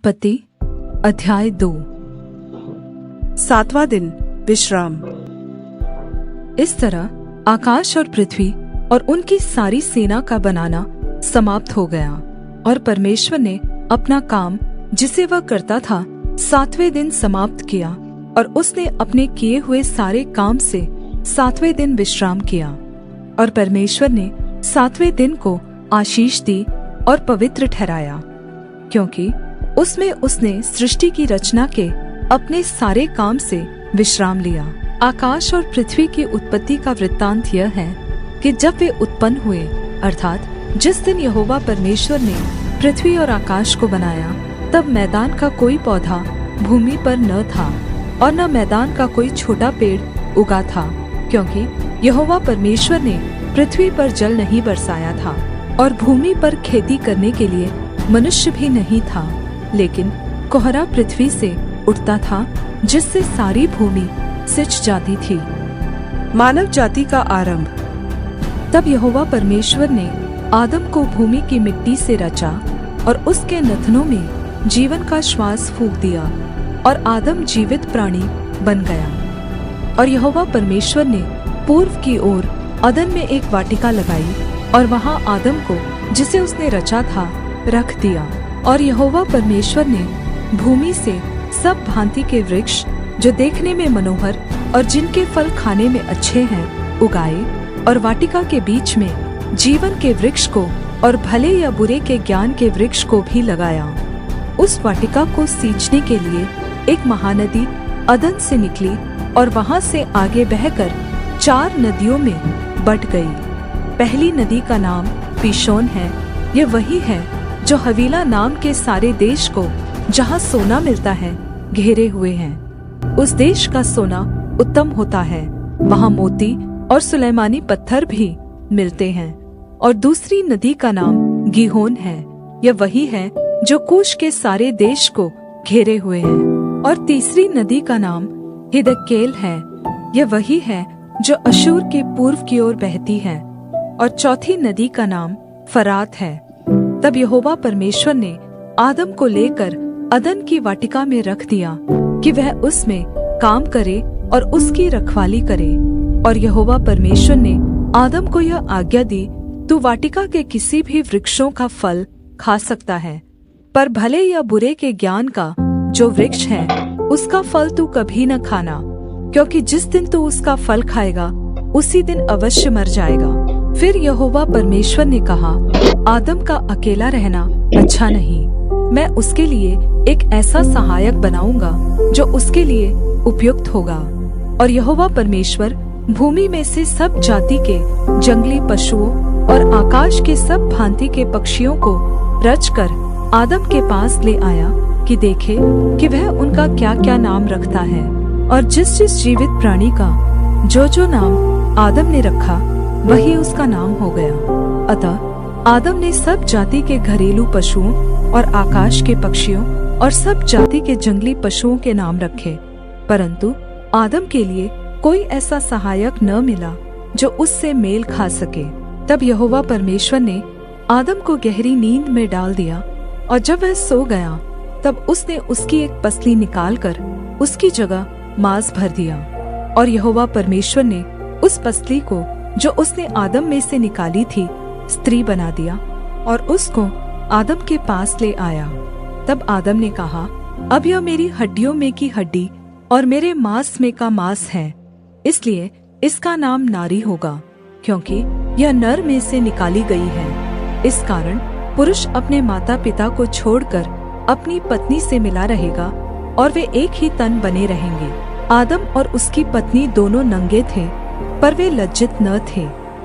उत्पत्ति अध्याय 2। 7वां दिन विश्राम। इस तरह आकाश और पृथ्वी और उनकी सारी सेना का बनाना समाप्त हो गया, और परमेश्वर ने अपना काम जिसे वह करता था 7वें दिन समाप्त किया, और उसने अपने किए हुए सारे काम से 7वें दिन विश्राम किया। और परमेश्वर ने 7वें दिन को आशीष दी और पवित्र ठहराया, क्योंकि उसमें उसने सृष्टि की रचना के अपने सारे काम से विश्राम लिया। आकाश और पृथ्वी की उत्पत्ति का वृत्तांत यह है कि जब वे उत्पन्न हुए, अर्थात जिस दिन यहोवा परमेश्वर ने पृथ्वी और आकाश को बनाया, तब मैदान का कोई पौधा भूमि पर न था, और न मैदान का कोई छोटा पेड़ उगा था, क्योंकि यहोवा परमेश्वर ने पृथ्वी पर जल नहीं बरसाया था, और भूमि पर खेती करने के लिए मनुष्य भी नहीं था, लेकिन कोहरा पृथ्वी से उठता था, जिससे सारी भूमि सिंच जाती थी। मानव जाति का आरंभ। तब यहोवा परमेश्वर ने आदम को भूमि की मिट्टी से रचा, और उसके नथनों में जीवन का श्वास फूंक दिया, और आदम जीवित प्राणी बन गया। और यहोवा परमेश्वर ने पूर्व की ओर अदन में एक वाटिका लगाई, और वहां आदम को जिसे उसने रचा था रख दिया। और यहोवा परमेश्वर ने भूमि से सब भांति के वृक्ष जो देखने में मनोहर और जिनके फल खाने में अच्छे हैं उगाए, और वाटिका के बीच में जीवन के वृक्ष को और भले या बुरे के ज्ञान के वृक्ष को भी लगाया। उस वाटिका को सींचने के लिए एक महानदी अदन से निकली, और वहां से आगे बहकर 4 नदियों में बट गई। पहली नदी का नाम पीशोन है। यह वही है जो हवीला नाम के सारे देश को, जहाँ सोना मिलता है, घेरे हुए हैं। उस देश का सोना उत्तम होता है, वहाँ मोती और सुलैमानी पत्थर भी मिलते हैं। और दूसरी नदी का नाम गीहोन है। यह वही है जो कूश के सारे देश को घेरे हुए है। और तीसरी नदी का नाम हिदकेल है। यह वही है जो अशूर के पूर्व की ओर बहती है। और चौथी नदी का नाम फरात है। तब यहोवा परमेश्वर ने आदम को लेकर अदन की वाटिका में रख दिया कि वह उसमें काम करे और उसकी रखवाली करे। और यहोवा परमेश्वर ने आदम को यह आज्ञा दी, तू वाटिका के किसी भी वृक्षों का फल खा सकता है, पर भले या बुरे के ज्ञान का जो वृक्ष है उसका फल तू कभी न खाना, क्योंकि जिस दिन तू उसका फल खाएगा उसी दिन अवश्य मर जाएगा। फिर यहोवा परमेश्वर ने कहा, आदम का अकेला रहना अच्छा नहीं, मैं उसके लिए एक ऐसा सहायक बनाऊंगा जो उसके लिए उपयुक्त होगा। और यहोवा परमेश्वर भूमि में से सब जाति के जंगली पशुओं और आकाश के सब भांति के पक्षियों को रचकर आदम के पास ले आया कि देखे कि वह उनका क्या क्या नाम रखता है। और जिस जिस जीवित प्राणी का जो नाम आदम ने रखा वही उसका नाम हो गया। अतः आदम ने सब जाति के घरेलू पशुओं और आकाश के पक्षियों और सब जाति के जंगली पशुओं के नाम रखे, परंतु आदम के लिए कोई ऐसा सहायक न मिला जो उससे मेल खा सके। तब यहोवा परमेश्वर ने आदम को गहरी नींद में डाल दिया, और जब वह सो गया तब उसने उसकी एक पसली निकालकर उसकी जगह मांस भर दिया। और यहोवा परमेश्वर ने उस पसली को जो उसने आदम में से निकाली थी स्त्री बना दिया, और उसको आदम के पास ले आया। तब आदम ने कहा, अब यह मेरी हड्डियों में की हड्डी और मेरे मांस में का मांस है, इसलिए इसका नाम नारी होगा, क्योंकि यह नर में से निकाली गई है। इस कारण पुरुष अपने माता पिता को छोड़कर अपनी पत्नी से मिला रहेगा, और वे एक ही तन बने रहेंगे। आदम और उसकी पत्नी दोनों नंगे थे, पर वे लज्जित न थे।